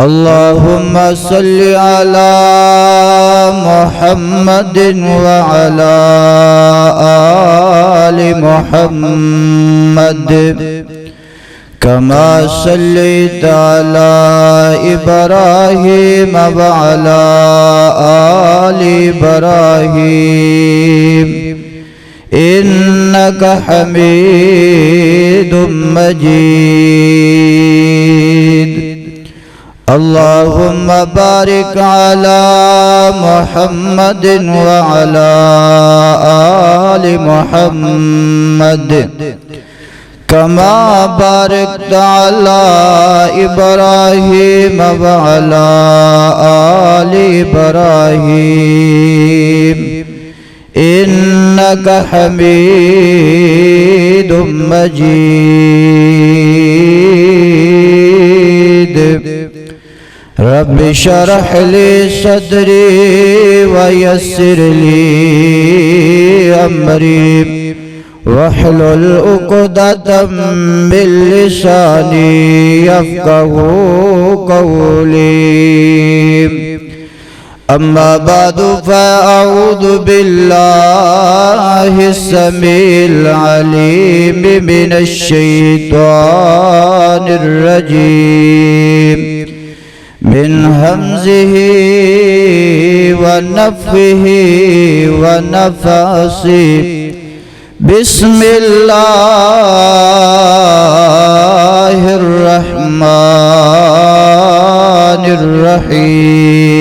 اللهم صل على محمد وعلى آل محمد كما صليت على إبراهيم وعلى آل إبراهيم إنك حميد مجيد اللهم بارك على محمد وعلى آل محمد كما باركت على إبراهيم وعلى آل إبراهيم إنك حميد مجيد رب اشرح لي صدري ويسر لي أمري واحلل عقدة من لساني يفقهوا قولي أما بعد فأعوذ بالله السميع العليم من الشيطان الرجيم من همزه ونفخه ونفثه بسم الله الرحمن الرحيم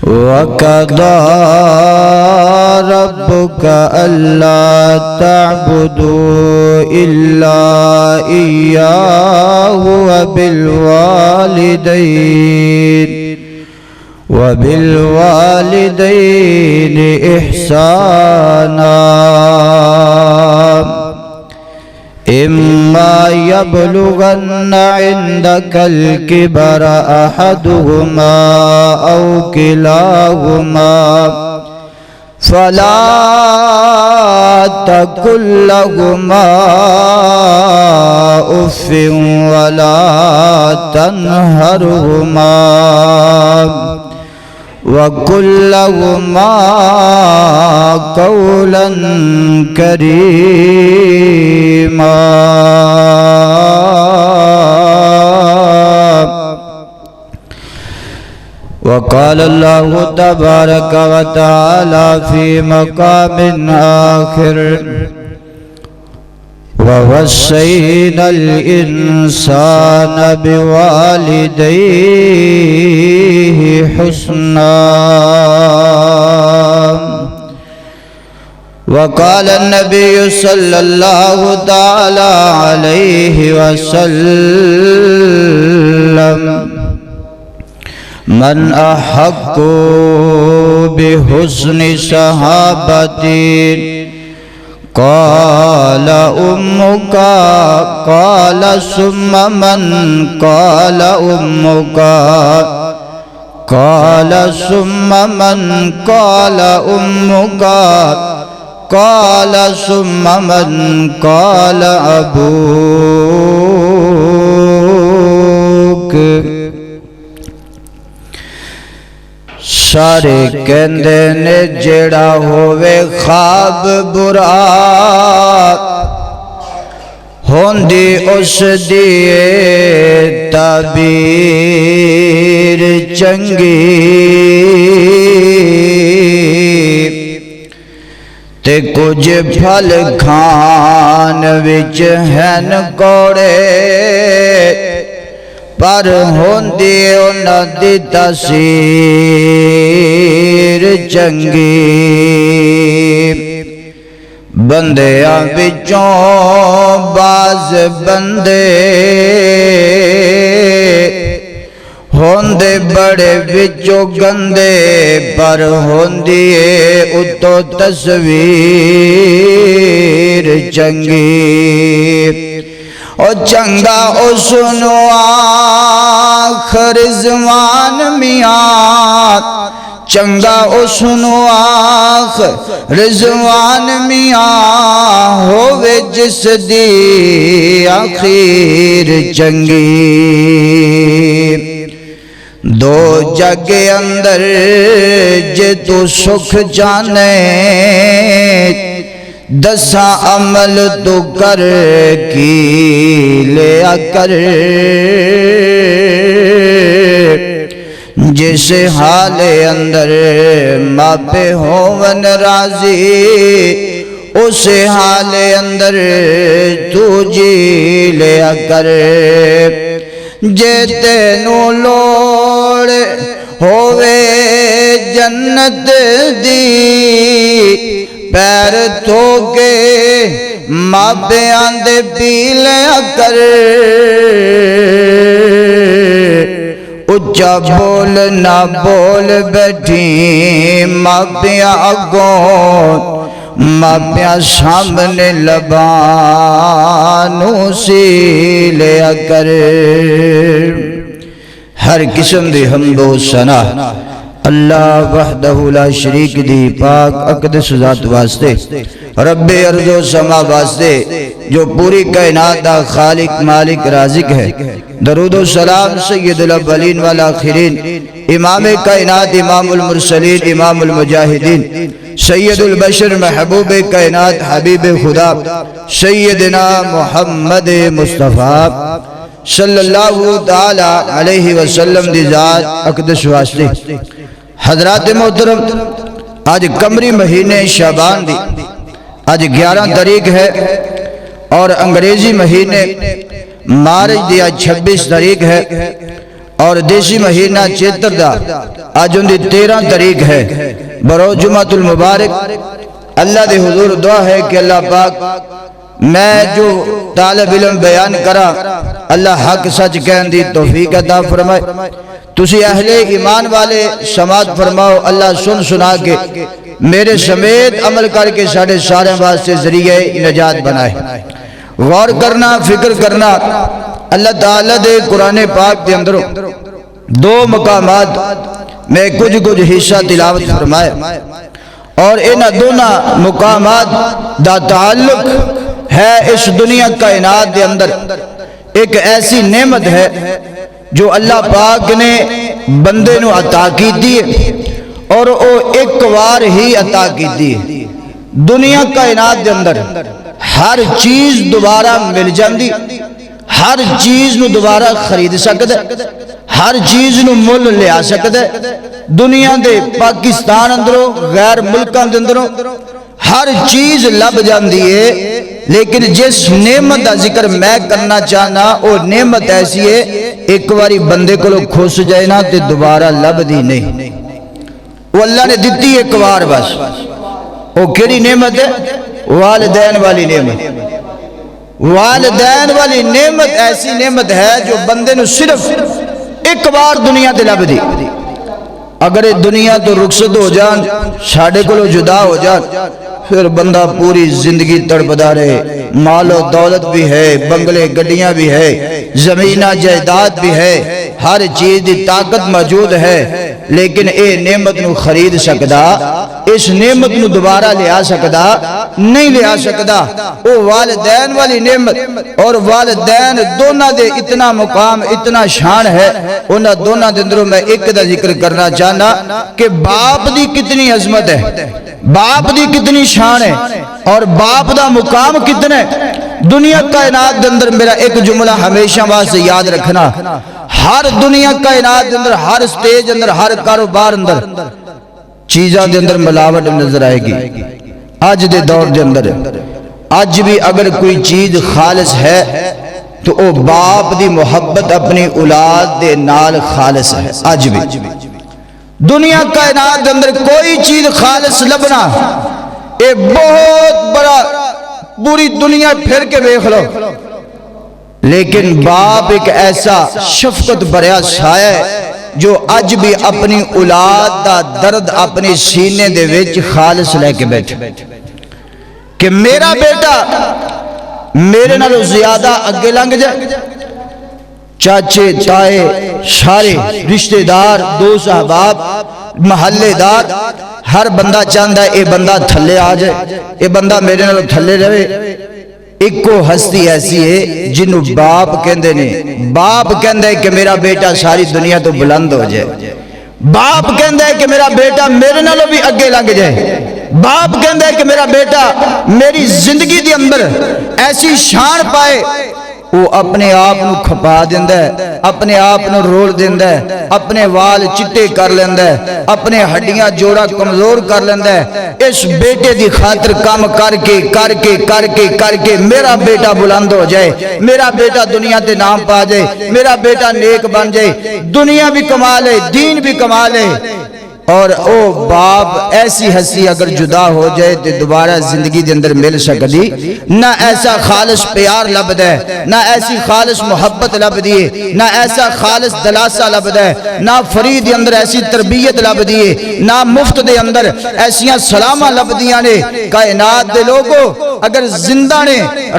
وقضى ربك ألا تعبدوا إلا إياه وبالوالدين إحسانا إما يبلغن عندك الكبر أحدهما أو كلاهما فلا تقل لهما أف ولا تنهرهما وقل لهما قولا كريما وقال الله تبارك وتعالى في مقام آخر ووصينا الإنسان بوالديه حسنا وقال النبي صلى الله تعالى عليه وسلم من أحق بحسن صحابتي قال أمك قال ثم من قال أمك قال ثم من قال أمك قال ثم من قال أبوك سارے کہندے نے جڑا ہووے خواب برا ہوندی اس دیئے تعبیر چنگی تے کچھ پھل کھان وچ ہن کوڑے پر ہوندی انہاں دی تاثیر چنگی بندیاں وچوں باز بندے ہوندے بڑے وچوں گندے پر ہوندی اتو تصویر چنگی او چنگا اس نو آخر زمان میاں چنگا اسنو آخ رضوان میاں ہووے جس دی آخیر چنگی دو جگ اندر جے تو سکھ جانے دساں عمل تو کر کی لیا کر جس حال اندر ماپے ہون راضی اس حال اندر تو جی لیا کر جے تینو لوڑ ہووے جنت دی پیر تو کے ماپے آندے پی لیا کر اچھا بول نہ بول بیٹھی ماپیاں اگوں ماپیاں سامنے لبانوں سی لیا کر ہر قسم دی حمد و ثنا اللہ وحدہ لا شریک دی پاک اقدس ذات واسطے رب ارض و سما واسطے جو پوری کائنات دا خالق مالک رازق ہے درود و سلام سید الاولین والآخرین امام کائنات امام المرسلین امام المجاہدین سید البشر محبوب کائنات حبیب خدا سیدنا محمد مصطفیٰ صلی اللہ تعالی علیہ وسلم دی ذات اقدس واسطے حضرات محترم آج قمری مہینے شعبان دی آج 11 تاریخ ہے اور انگریزی مہینے مارچ دی آج 26 تاریخ ہے اور دیسی مہینہ چیتر دا آج ان دی 13 تاریخ ہے برو جمعۃ المبارک اللہ دے حضور دعا ہے کہ اللہ پاک میں جو طالب علم بیان کرا اللہ حق سچ کہن دی توفیق عطا فرمائے تسی اہل ایمان والے سماعت فرماؤ اللہ سن سنا کے میرے سمیت عمل کر کے ساڑھے سارے واسطے ذریعہ نجات بنائے غور کرنا فکر کرنا اللہ تعالیٰ دے قرآن پاک دے اندروں 2 مقامات میں کچھ حصہ تلاوت فرمائے اور ان دونوں مقامات دا تعلق ہے اس دنیا کائنات دے اندر ایک ایسی نعمت ہے جو اللہ پاک نے بندے نو عطا کی دی اور او ایک وار ہی عطا کی دی دنیا کائنات دے اندر ہر چیز دوبارہ مل جاندی ہر چیز نو دوبارہ خرید سکتے ہر چیز نو مل لیا سکتے دنیا دے پاکستان اندروں غیر ملکان دے اندروں ہر چیز لب جاندی ہے لیکن جس نعمت دا ذکر میں کرنا چاہنا وہ نعمت ایسی ہے ایک واری بندے کو لوگ خوش جائے نا تے دوبارہ لب دی نہیں وہ اللہ نے دیتی ایک وار بس وہ کیڑی نعمت ہے والدین والی نعمت والدین والی نعمت ایسی نعمت ہے جو بندے نو صرف ایک بار دنیا تے لب دی اگر دنیا تو رخصت ہو جان ساڑھے کو لو جدا ہو جان پھر بندہ پوری زندگی تڑپدا رہے مال و دولت بھی ہے بنگلے گڈیاں بھی ہے زمینہ جائیداد بھی ہے ہر چیز دی طاقت موجود ہے لیکن اے نعمت نو خرید سکدا اس نعمت نو دوبارہ لیا سکدا نہیں لیا سکدا او والدین والی نعمت اور والدین دونوں دے اتنا مقام اتنا شان ہے انہاں دونوں دے اندروں میں ایک دا ذکر کرنا چاہنا کہ باپ دی کتنی عظمت ہے باپ دی کتنی شان ہے اور باپ دا مقام کتنے دنیا کائنات دے اندر میرا ایک جملہ ہمیشہ واسطے یاد رکھنا ہر دنیا کائنات دے اندر ہر سٹیج اندر ہر کاروبار اندر چیزاں دے اندر ملاوٹ نظر آئے گی آج دے دور دے اندر آج بھی اگر کوئی چیز خالص ہے تو او باپ دی محبت اپنی اولاد دے نال خالص ہے آج بھی دنیا کائنات دے اندر کوئی چیز خالص لبنا اے بہت بڑا پوری دنیا پھر کے دیکھ لو لیکن باپ ایک ایسا شفقت بھریا سایہ ہے جو اج بھی اپنی اولاد دا درد اپنی سینے دے وچ خالص لے کے بیٹھے کہ میرا بیٹا میرے نالوں زیادہ اگے لنگ جائے چاچے تائے سارے رشتہ دار دوست احباب محلے دار ہر بندہ چاہتا ہے اے بندہ تھلے آ جائے، اے بندہ میرے نال تھلے رہے۔ ایک کو ہستی ایسی ہے جنہوں باپ کہندے نے، باپ کہندے کہ میرا بیٹا ساری دنیا تو بلند ہو جائے، باپ کہندے کہ میرا بیٹا میرے نالوں بھی اگے لنگ جائے، باپ کہندے کہ میرا بیٹا میری زندگی دے اندر ایسی شان پائے۔ وہ اپنے آپ نو کھپا دیندہ ہے، اپنے آپ نو رول دیندہ ہے، اپنے وال چٹے کر لیندہ ہے، اپنے ہڈیاں جوڑا کمزور کر لیندہ ہے۔ اس بیٹے دی خاطر کام کر کے میرا بیٹا بلند ہو جائے، میرا بیٹا دنیا تے نام پا جائے، میرا بیٹا نیک بن جائے، دنیا بھی کما لے، دین بھی کما لے۔ اور او باپ ایسی ہستی اگر جدا ہو جائے تو دوبارہ زندگی دے اندر مل سکتی نہ، ایسا خالص پیار لبد ہے، نہ ایسی خالص محبت لبدی ہے، نہ ایسا خالص دلاسہ لبد ہے، نہ فرید دے اندر ایسی تربیت لبدی ہے، نہ مفت دے اندر ایسیاں سلامہ لبدیاں نے۔ کائنات دے لوگو اگر زندہ نے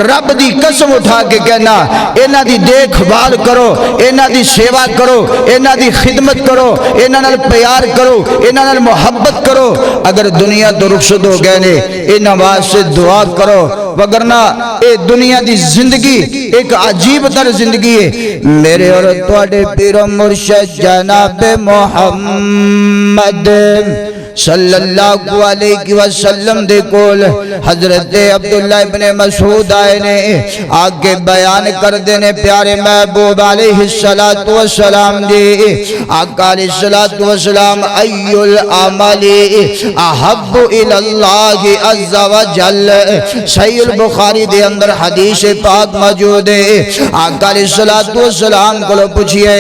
رب دی قسم اٹھا کے کہنا اینا دی دیکھ بھال کرو، اینا دی سیوا کرو، اینا دی خدمت کرو، اینا نال پیار کرو، انہاں نال محبت کرو۔ اگر دنیا تو رخصت ہو گئے نے انہاں واسطے دعا کرو، وگرنہ اے دنیا دی زندگی ایک عجیب تر زندگی ہے۔ میرے اور تواڈے پیر و مرشد جناب محمد صلی اللہ علیہ وسلم دے کول حضرت عبداللہ ابن مسعود آئے نے، آگے بیان کر دینے پیارے محبوب علیہ السلام دے۔ آقا علیہ السلام ای العمل احب الاللہ عز و جل، صحیح البخاری دے اندر حدیث پاک موجود ہے۔ آقا علیہ السلام کو پوچھئے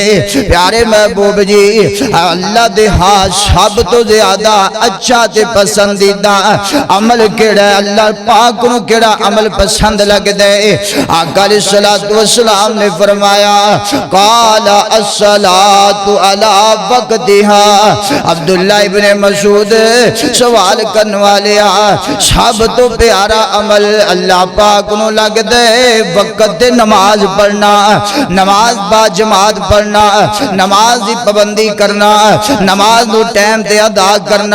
پیارے محبوب جی اللہ دے ہاں سب تو زیادہ اچھا تے پسندیدہ عمل کیڑا ہے، اللہ پاک نو کیڑا عمل پسند لگ دے؟ آقا علیہ السلام نے فرمایا قال الصلاة علی وقتها۔ عبداللہ ابن مسعود سوال کرنے والے سب تو پیارا عمل اللہ پاک نو لگ دے وقت نماز پڑھنا، نماز با جماعت پڑھنا، نماز دی پابندی کرنا، نماز نو ٹائم تے ادا کرنا۔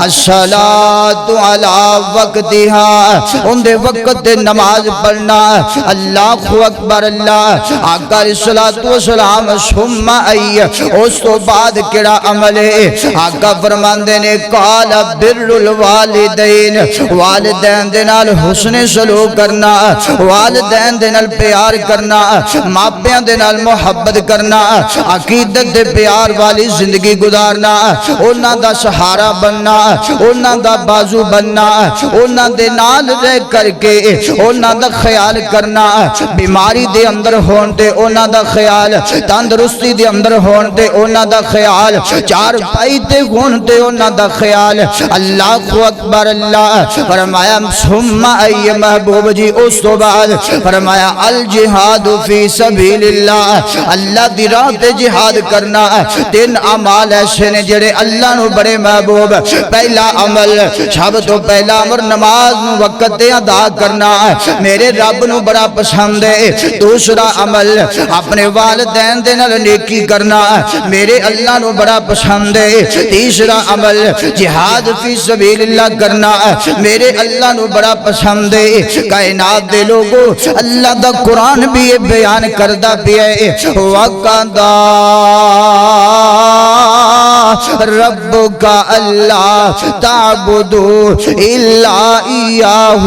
الصلاۃ علی وقتها، ان دے وقت تے نماز پڑھنا۔ اللہ اکبر اللہ۔ آقا علیہ السلام ثم ای، اس تو بعد کیڑا عمل ہے؟ آقا فرماندے نے قال بر الوالدین، والدین دے نال حسن سلوک کرنا، والدین دے نال پیار کرنا، ماپیاں دے نال محبت کرنا، عقیدت دے پیار والی زندگی گزارنا، انہاں دا سہارا بننا، انہاں دا بازو بننا، انہاں دے نال رہ کر کے انہاں دا خیال کرنا، بیماری دے اندر ہون تے انہاں دا خیال، تندرستی دے اندر ہون تے انہاں دا خیال، چار پائی تے ہون تے انہاں دا خیال۔ اللہ اکبر اللہ۔ فرمایا ثم ای محبوب جی اس تو بعد فرمایا الجہاد فی سبیل اللہ، اللہ دی راہ تے جہاد کرنا۔ تین اعمال ایسے نے جڑے اللہ نو بڑے محبوب۔ پہلا عمل سب تو پہلا امر نماز نو وقت تے ادا کرنا، میرے رب نو بڑا پسند ہے۔ دوسرا عمل اپنے والدین دے نال نیکی کرنا، میرے اللہ نو بڑا پسند ہے۔ تیسرا عمل جہاد فی سبیل اللہ کرنا، میرے اللہ نو بڑا پسند ہے۔ کائنات دے لوگو اللہ دا قرآن بھی یہ بیان کردہ پیا ہے وَقَضَى رَبُّكَ أَلَّا تَعْبُدُوا إِلَّا إِيَّاهُ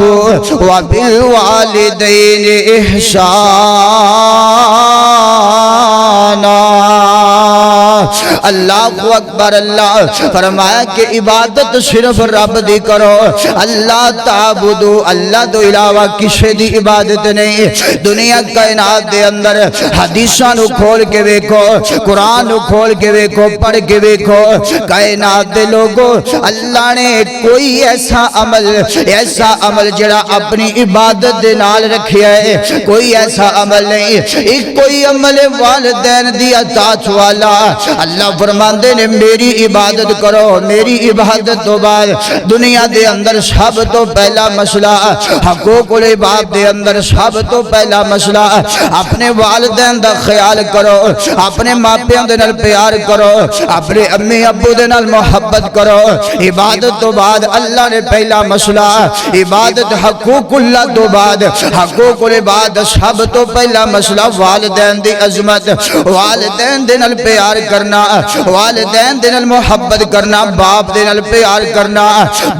وَبِالْوَالِدَيْنِ إِحْسَانًا۔ اللہ اکبر اللہ۔ فرمایا کہ عبادت صرف رب دی کرو، اللہ تعبدو، اللہ تو علاوہ کسی دی عبادت نہیں۔ دنیا کائنات دے اندر حدیثاں نو کھول کے ویکھو، قرآن نو کھول کے ویکھو، پڑھ کے ویکھو، کائنات دے لوگو اللہ نے کوئی ایسا عمل جڑا اپنی عبادت دے نال رکھیا ہے، کوئی ایسا عمل نہیں۔ ایک کوئی عمل والدین دی اطاعت والا، اللہ فرماندے نے میری عبادت کرو، میری عبادت تو بعد دنیا دے اندر سب تو پہلا مسئلہ حقوق العباد دے اندر سب تو پہلا مسئلہ اپنے والدین دا خیال کرو، اپنے ماپیاں دے نال پیار کرو، اپنے امی ابو دے نال محبت کرو۔ عبادت تو بعد اللہ نے پہلا مسئلہ عبادت حقوق اللہ تو بعد حقوق العباد سب تو پہلا مسئلہ والدین دی عظمت، والدین دے نال پیار کرنا، والدین دے نال محبت کرنا، باپ دے نال پیار کرنا۔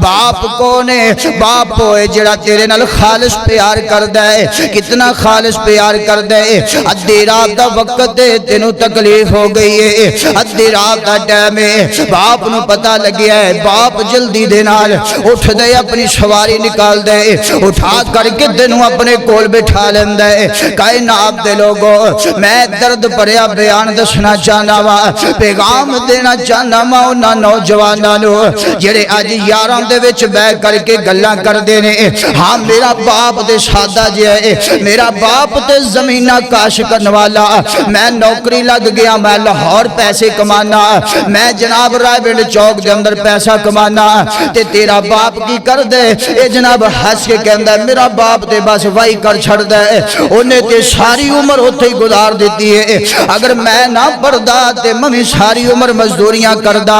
باپ کونے؟ باپ ہوئے جڑا تیرے نال خالص پیار کر دے۔ کتنا خالص پیار کر دے؟ ادھی رات دا وقت ہے، تینوں تکلیف ہو گئی ہے، ادھی رات دا ٹائم ہے، باپ نو پتہ لگیا ہے، باپ جلدی دے نال اٹھ دے، اپنی سواری نکال دے، اٹھا کر کے تینوں اپنے کول بٹھا لیندا ہے۔ کائنات دے لوگو، میں درد بھریا بیان دسنا چاہنا وا، پیغام دینا چاہنا وا انہاں نوجواناں نو جڑے اج یاراں دے وچ بیٹھ کر کے گلاں کردے نے، ہاں میرا باپ تے سادہ جے ہے، میرا باپ تے زمیناں کاش کرن والا، میں نوکری لگ گیا، میں لاہور پیسے کمانا، میں جناب رائے بنڈ چوک دے اندر پیسہ کمانا، تے تیرا باپ کی کر دے؟ اے جناب ہنس کے کہندا ہے میرا باپ تے بس وائی کر چھڑ دے، انہیں تے ساری عمر ہوتے ہی گزار دیتی ہے۔ اگر میں نہ پڑھدا تے ممی ساری عمر مزدوریاں کردا،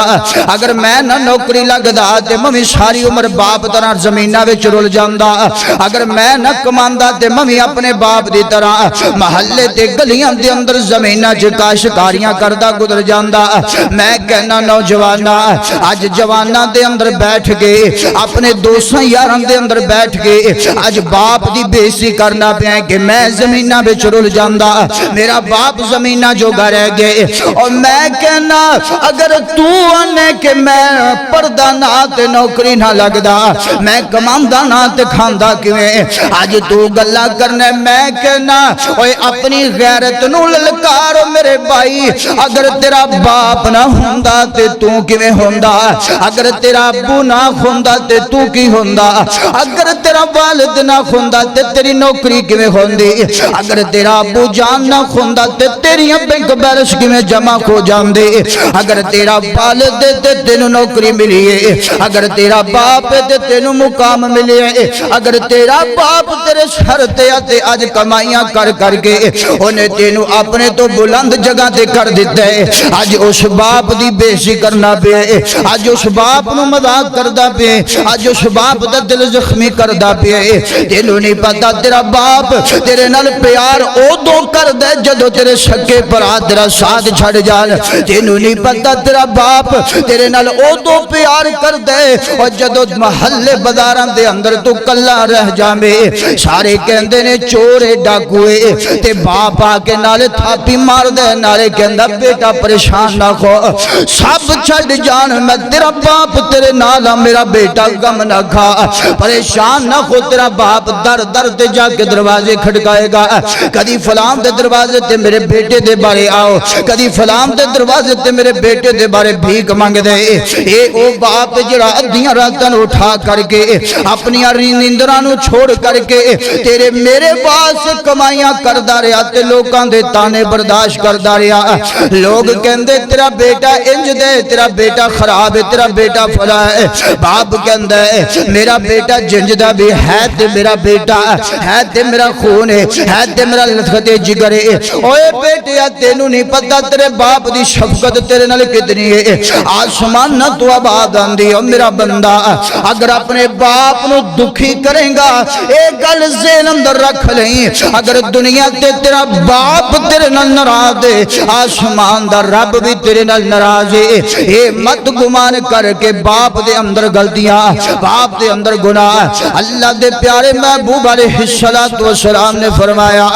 اگر میں نہ نوکری لگدا تے ممی ساری عمر باپ طرح زمیناں وچ رل جاندا، اگر میں نہ کماندا تے ممی اپنے باپ دی طرح محلے تے گلیاں دے اندر زمیناں چ کاشتکاریاں کردا گزر جاندا۔ میں کہنا نوجواناں اج جواناں دے اندر بیٹھ کے اپنے دوستاں یاراں دے اندر بیٹھ کے اج باپ دی بےزتی کرنا پیا کہ میں زمیناں وچ رل جاندا، میرا باپ زمیناں جوگا رہ گئے۔ اور میں کہنا اگر تو آنے کہ میں پردہ نہ تے نوکری نہ لگدا، میں کماندا نہ تے کھاندا کیویں، اج تو گلا کرنے، میں کہنا اوے اپنی غیرت نو للکار میرے بھائی، اگر تیرا باپ نہ ہوندا تے تو کیویں ہوندا، اگر تیرا ابو نہ ہوندا تے تو کی ہوندا، اگر تیرا والد نہ ہوندا تے تیری نوکری کیویں ہوندی، اگر تیرا ابو جان نہ ہوندا تے تیری بینک بیلنس کیویں جمع ہو جاندے، اگر تیرا والد تے تینوں نوکری ملی ہے، اگر تیرا باپ تے تینوں مقام ملے ہے، اگر تیرا باپ تیرے سر تے اج کمائیاں کر کر کے انہیں تینوں اپنے تو بلند جگہ تے کر دیتا ہے، اج اس باپ دی بےزتی کرنا پے، اج اس باپ نو مذاق کردا پے، اج اس باپ دا دل زخمی کردا پے۔ تینوں نہیں پتا تیرا باپ تیرے نال پیار ادو کر دے جدو تیرے سکے بھرا تیرا ساتھ چھڑ جان، تینوں نہیں پتا تیرا باپ تیرے نال ادو پیار کر دے اور جدو محلے بازاراں دے اندر تو کلا رہ جاویں، سارے کہندے نے چور ڈاکوئے، تے باپ آ کے نالے تھاپی مار دے، نالے کہندا بیٹا پریشان نہ ہو، سب چھڑ جان، میں تیرا باپ تیرے نالا، میرا بیٹا غم نہ کھا، پریشان نہ ہو، تیرا باپ در در تے جا کے دروازے کھڑکائے گا، کدی فلاں دے دروازے تے میرے بیٹے دے بارے آؤ، کدی فلاں دے دروازے تے میرے بیٹے دے بارے بھیک مانگ دے۔ اے او باپ جڑا ادھیاں راتاں نوں اٹھا کر کے اپنی نیندراں نوں چھوڑ کر کے تیرے میرے واسطے کمائیاں کردا رہیا تے لوکاں دے تانے برداشت کردا رہیا، لوگ کہندے تیرا بیٹا انج دے، تیرا بیٹا خراب ہے، تیرا بیٹا فلاں ہے، باپ کہندا ہے میرا بیٹا جنج دا بھی ہے تے میرا بیٹا ہے تے میرا خون ہے تے میرا لطفت جگر ہے۔ اوے بیٹیا تینوں نہیں پتا تیرے باپ دی شفقت تیرے نال کتنی ہے، آسمان نہ تو آباد آندی او میرا بندہ، اگر اپنے باپ نو دکھی کریں گا اے گل ذہن اندر رکھ لیں، اگر دنیا تے تیرا باپ تیرے نال ناراض ہے، آسمان دا رب بھی تیرے نال ناراض ہے۔ اے مت گمان کر کے باپ دے اندر غلطیاں، باپ دے اندر گناہ، اللہ دے پیارے محبوب علیہ السلام نے فرمایا،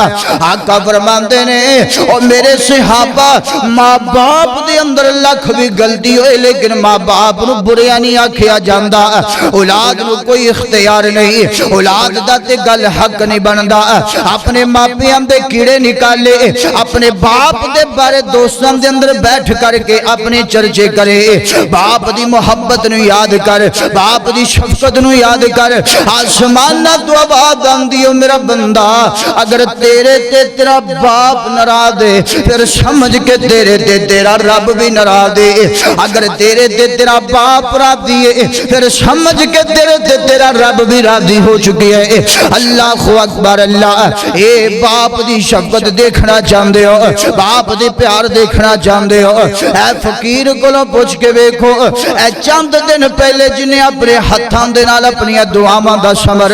آقا فرماندے نے اور میرے صحابہ ماں باپ دے اندر لکھ بھی غلطی ہوئے لیکن ماں باپ نو بریا نہیں آکھیا جاندا، اولاد نو کوئی اختیار نہیں، اولاد دا تے گل حق نہیں بندا، اپنے ماپیاں دے کیڑے نکالے، اپنے باپ دے بارے دوستاں دے اندر بیٹھ کر کے اپنے چرچے کرے، باپ دی محبت نو یاد کر، باپ دی شفقت نو یاد کر، آسمان نہ تو آباد آندی ہو میرا بندہ، اگر تیرے تے تیرا باپ ناراض ہے پھر سمجھ کے تیرے تے تے تیرا رب بھی ناراض ہے، اگر تیرے تے تیرا باپ راضی ہے پھر سمجھ کے تیرے تے تیرا رب بھی راضی ہو چکی ہے۔ اللہ اکبر اللہ، اے باپ دی شفقت دیکھنا چاہندے ہو، باپ دی پیار دیکھنا چاہندے ہو، اے فقیر کولوں پوچھ کے ویکھو، اے چند دن پہلے جنہیں اپنے ہتھاں دے نال اپنی دعاواں دا ثمر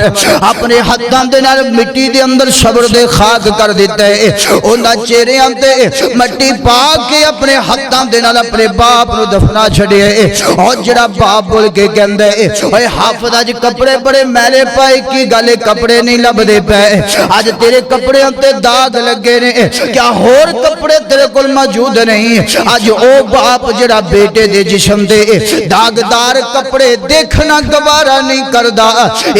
اپنے ہتھاں دے نال مٹی دے اندر صبر دے خاک کر دیتا ہے، انہاں چہریاں تے مٹی پا کے اپنے ہتھاں دے نال اپنے باپ نو دفنا چھڈیا ہے۔ اور جڑا باپ بول کے کہندا ہے اوے حافظ اج کپڑے بڑے میلے پائے، کی گل کپڑے نہیں لبدے پئے، اج تیرے کپڑے تے داغ لگے نے، کیا ہور کپڑے تیرے کول موجود نہیں؟ اج او باپ جڑا بیٹے دے جسم دے داغدار کپڑے دیکھنا گوارا نہیں کردا،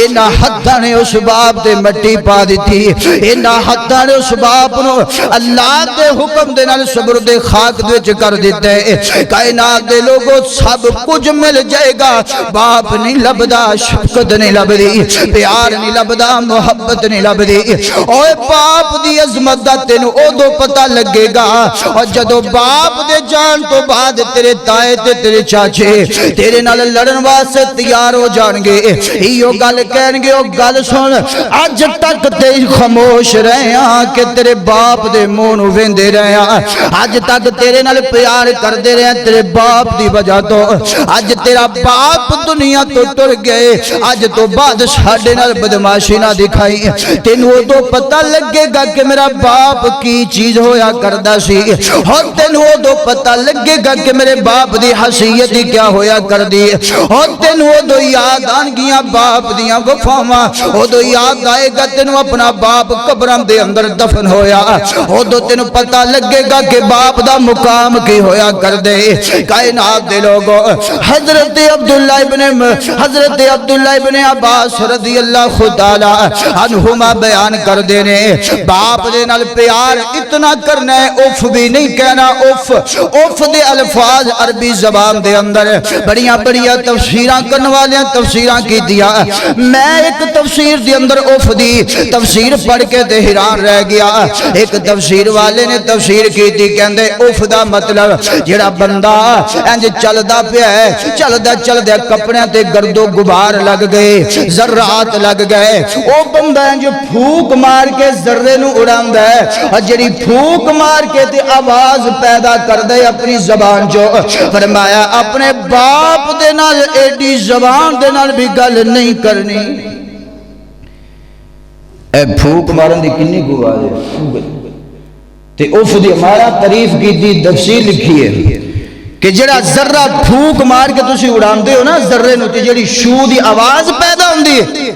انہاں ہتھاں نے اس باپ دے مٹی پا دتی، انہاں ہتھاں نے اس باپ نو اللہ دے حکم دے نال صبر دے خاک دے وچ کر دتا ہے۔ کائنات دے لوگوں سب کچھ مل جائے گا، باپ نہیں لبدا، شفقت نہیں لبدی، پیار نہیں لبدا، محبت نہیں لبدی۔ اوے باپ دی عظمت دا تینو اودوں پتہ لگے گا اور جدوں باپ دے جان تو بعد تیرے تائے تے تیرے چاچے تیرے نال لڑن واسطے تیار ہو جان گے، ایو گل کہن گے، او گل سن اج تک تے خاموش رہیا کہ تیرے باپ دے منہ نو ویندے رہیا، اج تک تیرے نال پیار کردے رہے تیرے باپ دی وجہ تو، اج تیرا باپ دنیا تو ٹر گئے، اج تو بعد ساڈے نال بدماشی نہ دکھائی، تینوں اودوں پتہ لگے گا کہ میرا باپ کی چیز ہویا کردا سی، اور تینوں اودوں پتہ لگے گا کہ میرے باپ دی حیثیت کیا ہویا کردی، اور تینوں اودوں یاد آن گیاں باپ دیاں وفاواں، اودوں یاد آئے گا تینوں اپنا باپ قبراں دے اندر دفن ہویا، اودوں تینوں پتہ لگے گا کہ باپ دا مقام کی ہویا کردے۔ کائنات دے لوگوں حضرت عبداللہ ابن عباس رضی اللہ تعالی عنہما بیان کر دینے، باپ دے نال پیار اتنا کرنا ہے، اف بھی نہیں کہنا، اف دے الفاظ عربی زبان دے اندر بڑیاں بڑیاں تفسیراں کرنے والیاں تفسیراں کی دیا، میں ایک تفسیر دے اندر اف دی تفسیر پڑھ کے تے حیران رہ گیا، ایک تفسیر والے نے تفسیر کی تھی، کہندے اف دا مطلب جڑا بندہ انج چلدا پیا ہے، چلدا کپڑیاں تے گرد و غبار لگ گئے، ذرات لگ گئے، او بندہ انج پھوک مار کے ذرے نو اڑاندا ہے، اور جڑی پھوک مار کے تے آواز پیدا کردا ہے اپنی زبان جو، فرمایا اپنے باپ دے نال ایڈی زبان دے نال بھی گل نہیں کرنی۔ اے پھوک مارن دی کنی کو آواز ہے، تے اف دی ہمارا تعریف کی دی تفسیر لکھی ہے کہ جڑا ذرہ پھوک مار کے تسی اڑاندے ہو نا ذرے نو، تے جڑی شو دی آواز پیدا ہوندی ہے،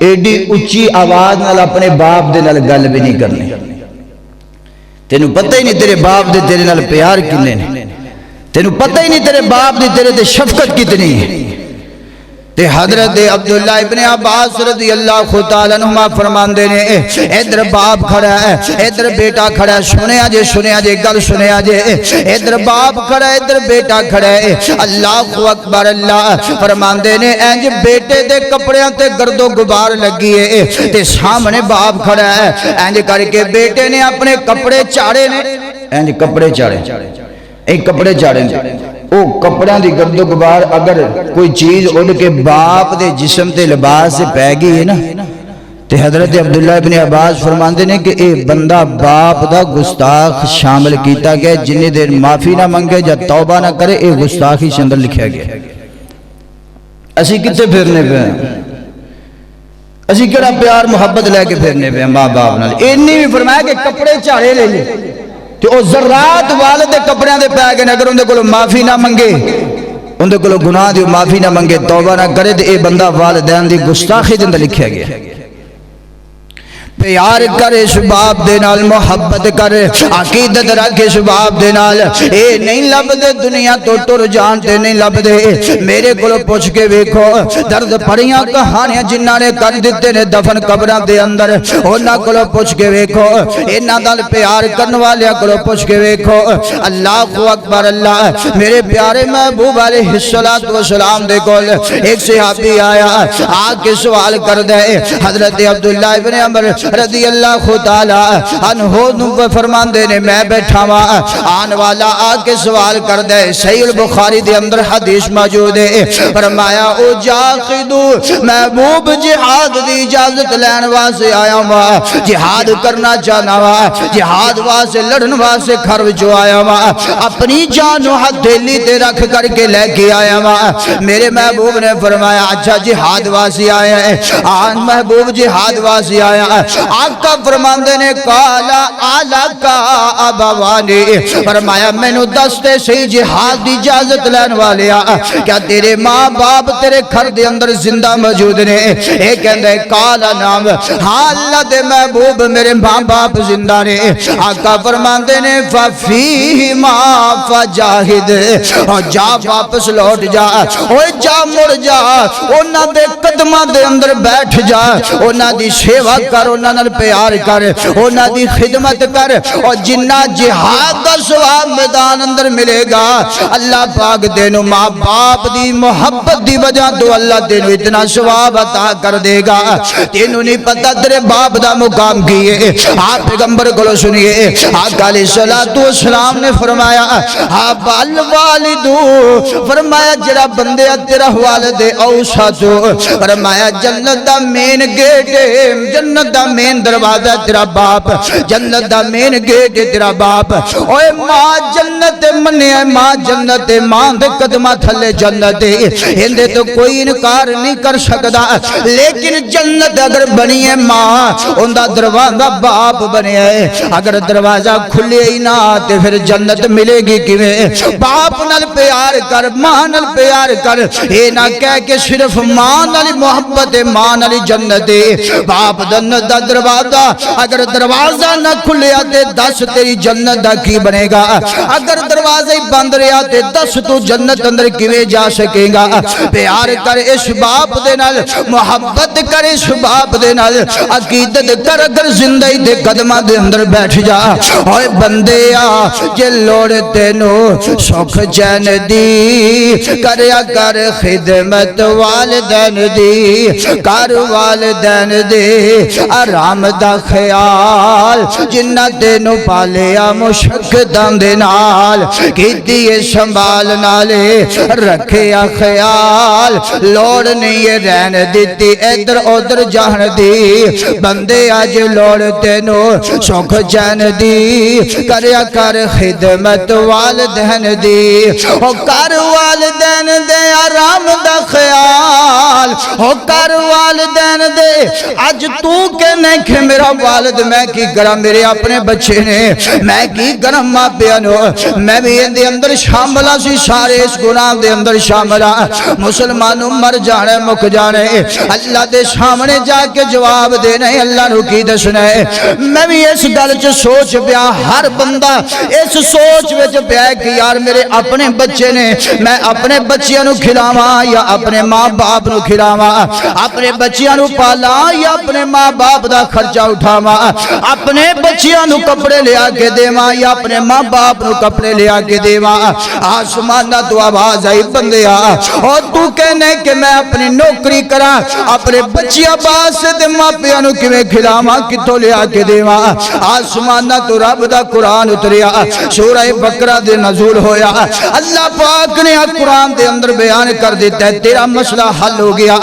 ایڈی اچھی آواز نال اپنے باپ دے نال گل بھی نہیں کرنی۔ تینوں پتہ ہی نہیں تیرے باپ دے تیرے نال پیار کنے نے، تینوں پتہ ہی نہیں تیرے باپ دی تیرے تے شفقت کتنی ہے۔ تے حضرت عبداللہ ابن عباس رضی اللہ تعالیٰ عنہما فرماندے نے، ادھر باپ کھڑا ہے، ادھر بیٹا کھڑا ہے، سنیا جے گل سنیا جے، ادھر باپ کھڑا ہے، ادھر بیٹا کھڑا ہے، اللہ اکبر اللہ فرماندے نے، انج بیٹے دے کپڑیاں تے گرد و غبار لگی ہے، تے سامنے باپ کھڑا ہے، انج کر کے بیٹے نے اپنے کپڑے چاڑے نے، انج کپڑے چاڑے، ایک کپڑے چاڑے نے، او کپڑیاں دی گرد و غبار اگر کوئی چیز اڑ کے باپ دے جسم تے لباس سے پہ گئی ہے نا، تے حضرت عبداللہ ابن عباس فرماندے نے کہ اے بندہ باپ دا گستاخ شامل کیتا گیا، جنہیں دیر معافی نہ منگے یا توبہ نہ کرے، اے گستاخی سے اندر لکھا گیا۔ اسی کتے پھرنے پہ ہیں، اسی کڑا پیار محبت لے کے پھرنے پہ ہیں ماں باپ نال، اینی بھی فرمایا کہ کپڑے چاڑے لے لے، کہ او ذرات والد کپڑیاں دے پہ گئے، اگر اندے کو معافی نہ منگے، اندے کو گناہ دیو معافی نہ منگے، توبہ نہ کرے، تو اے بندہ والدین دی گستاخی دے اندر لکھیا گیا۔ پیار کر اس باپ دے نال، محبت کر، عقیدت رکھ اس باپ دے نال، اے نہیں لب دے دنیا تو ٹر جانتے نہیں لب دے۔ میرے کو پوچھ کے ویکھو درد پڑیاں کہانیاں جنہاں نے کر دیتے نے دفن قبراں دے اندر، انہاں کو پوچھ کے ویکھو، انہاں نال پیار کرن والیاں کو پوچھ کے ویکھو۔ اللہ اکبر اللہ، میرے پیارے محبوب علیہ الصلوۃ والسلام دے کول ایک صحابی آیا، آ کے سوال کر دے، حضرت عبداللہ ابن عمر رضی اللہ تعالی عنہ فرماندے نے میں بیٹھا وا آن والا آ کے سوال کر دے صحیح البخاری دے اندر حدیث موجود ہے فرمایا او جاخدو محبوب جہاد دی اجازت لین واسطے آیا وا جہاد کرنا چاہنا وا جہاد واسطے لڑن واسطے گھر وچ آیا وا اپنی جان و ہتھیلی تے رکھ کر کے لے کے آیا وا میرے محبوب نے فرمایا اچھا جہاد واسطے آیا ہے آن محبوب جہاد واسطے آیا آقا فرماندے نے کالا آلہ کا ابوانی فرمایا میں نو دستے صحیح جہاد دی اجازت لین والیا کیا تیرے ماں باپ تیرے گھر دے اندر زندہ موجود نے اے کہندے کالا نام ہاں اللہ دے محبوب میرے ماں باپ زندہ نے آقا فرماندے نے ففیہما فجاہد اور جا واپس لوٹ جا اوے جا مڑ جا انہاں دے قدماں دے اندر بیٹھ جا انہاں دی سیوا کر انہاں نال پیار کر انہاں دی خدمت کر اور جنہ جہاد دا ثواب میدان اندر ملے گا اللہ پاک دینو ماں باپ دی محبت دی وجہ تو اللہ دینو اتنا ثواب عطا کر دے گا تینو نہیں پتہ تیرے باپ دا مقام کیے آپ پیغمبر کو سنیے آقا علیہ السلام نے فرمایا آپ الوالدو فرمایا جڑا بندے تیرا والد اوسط فرمایا جنت دا مین گیٹ جنت دا مین دروازہ تیرا باپ جنت دا مین گیٹ تیرا باپ اوے ماں جنت منیا ماں جنت ماں دے قدمہ تھلے جنت ہندے تو کوئی انکار نہیں کر سکدا لیکن جنت اگر بنی ہے ماں ان دا دروازہ باپ بنے ہے اگر دروازہ کھلے ہی نہ تے پھر جنت ملے گی کیویں باپ نال پیار کر ماں نال پیار کر اے نہ کہہ کہ صرف ماں نال محبت ماں نال جنت باپ جنت دا دروازہ اگر دروازہ نہ کھلیا تے دس تیری جنت دا کی بنے گا اگر دروازہ ہی بند رہا تے دس تو جنت اندر کیویں جا سکے گا پیار کر اس باپ دے نال محبت کر اس باپ دے نال عقیدت کر اگر زندگی دے قدمہ دے اندر بیٹھ جا اوے بندیا جے لوڑ تینو سکھ چین دی کریا کر خدمت والدین دی کر والدین دے آرام دا خیال جنہ تینو پالیا مشکتاں دے نال کیتی سنبھال نالے رکھیا خیال لوڑ نہیں رہن دیتی ادھر ادھر جان دی بندے آج لوڑ تینو سکھ چین دی کریا کر خدمت والدین دی او کر والدین دے آرام دا خیال او کر والدین دے آج تو کہنے کہ میرا والد میں کی کرا میرے اپنے بچے نے میں کی کرا ماں پیانو میں بھی اندے اندر شاملہ سی سارے اس گناہ دے اندر شاملہ مسلمانوں مر جانے مک جانے اللہ دے سامنے جا کے جواب دینے اللہ نو کی دسنے میں بھی اس گل چ سوچ پیا ہر بندہ اس سوچ وچ پیا کہ یار میرے اپنے بچے نے میں اپنے بچیاں نو کھلاواں یا اپنے ماں باپ نو کھلاواں اپنے بچیاں نو پالاں یا اپنے ماں باپ دا خرچہ اٹھاواں اپنے بچیاں نو کپڑے لیا کے دیواں یا اپنے ماں باپ نو کپڑے لیا کے دیواں آسمانہ تو آواز آئی بندیا اور تو کہنے کہ میں اپنی نوکری کراں اپنے بچیاں باس سے دے ماں پیانو کیویں کھلاواں کتوں لیا کے دیواں آسمانہ تو رب دا قرآن اتریا سورہ بقرہ دے نزول ہویا اللہ پاک نے قرآن دے اندر بیان کر دیتا ہے تیرا مسئلہ حل ہو گیا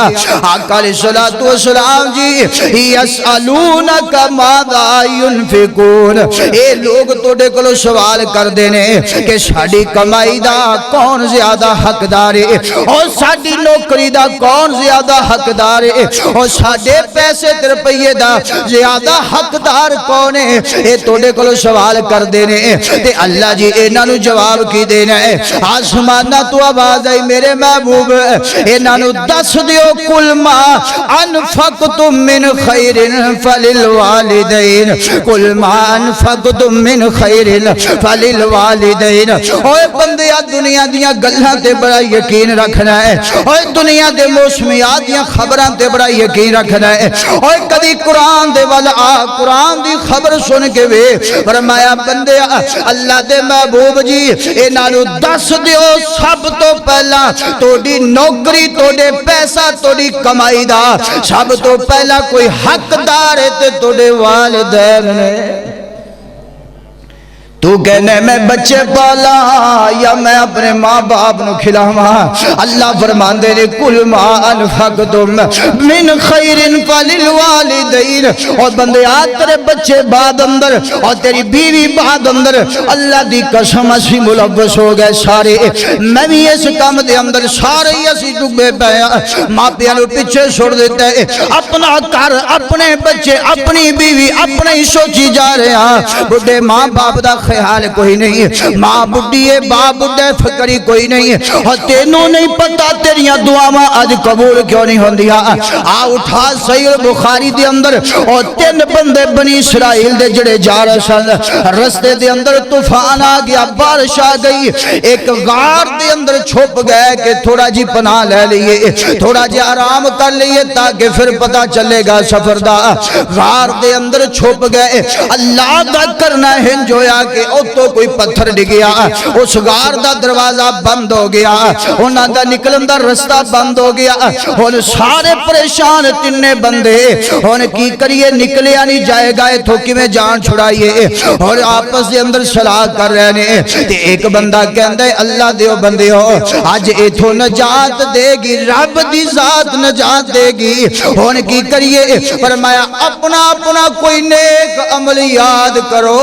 آقا علیہ السلام جی یسألونک ماذا ينفقون اے لوگ توڑے کلو سوال کر دینے کہ ساڑی کمائی دا کون زیادہ حقدار ہے اور ساڑی نوکری دا کون زیادہ حقدار ہے اور ساڑے پیسے ترپیے دا زیادہ حقدار کون ہے اے توڑے کلو سوال کر دینے تے اللہ جی انہاں نو جواب کی دینا ہے آسمانہ تو آواز آئی میرے محبوب انہاں نو دس دیو کل ما انفقتم من خیر فللوالدین کل ما انفقتم من خیر فللوالدین اوے بندیا دنیا دیاں گلاں تے بڑا یقین رکھنا ہے اوے دنیا دے موسمیات دیاں خبراں تے بڑا یقین رکھنا ہے اوے کدی قرآن دے والا قرآن دی خبر سن کے وے فرمایا بندیا اللہ دے محبوب جی انہاں نو دس دیو سب تو پہلا توڑی نوکری توڑے پیسہ توڑی کمائی دا سب تو پہلا کوئی حقدار حقدار تے توڑے والدین نے تو کہنے میں بچے پالا یا میں اپنے ماں باپ نو کھلاواں اللہ فرماندے نے کل ما انفقتم من خیر فللوالدین اور بندے آ تیرے بچے بعد اندر اور تیری بیوی بعد اندر اللہ دی قسم اسی ملوث ہو گئے سارے میں بھی اس کام دے اندر سارے اسی ڈوبے پے ماں پیاں نو پیچھے چھوڑ دیتے اپنا گھر اپنے بچے اپنی بیوی اپنے ہی سوچی جا رہے ہیں بڈھے ماں باپ دا خیال کوئی نہیں ماں بڈھی ہے باپ بڈھے فکری کوئی نہیں اور تینوں نہیں پتا تیریاں دعاواں آج قبول کیوں نہیں ہوندیا آ اٹھا صحیح بخاری دے اندر اور 3 بندے بنی اسرائیل دے جڑے جا رہے سن رستے دے اندر طوفان آ گیا بارش آ گئی ایک غار دے اندر چھپ گئے کہ تھوڑا جی پناہ لے لیے تھوڑا جی آرام کر لیے تاکہ پھر پتا چلے گا سفر دا غار دے اندر چھپ گئے اللہ دا کرنا ہے جویا کہ او تو کوئی پتھر ڈگیا اس غار دا دروازہ بند ہو گیا انہاں دا نکلن دا رستہ بند ہو گیا اور سارے پریشان 3 بندے اور کی کریے نکلیا نہیں جائے گا تھوکی میں جان چھڑائیے اور آپس دے اندر صلاح کر رہے نے تے ایک بندہ کہندے اللہ دیو بندیو آج ایتھو نجات دے گی رب دی ذات نجات دے گی اور کی کریے فرمایا اپنا اپنا کوئی نیک عمل یاد کرو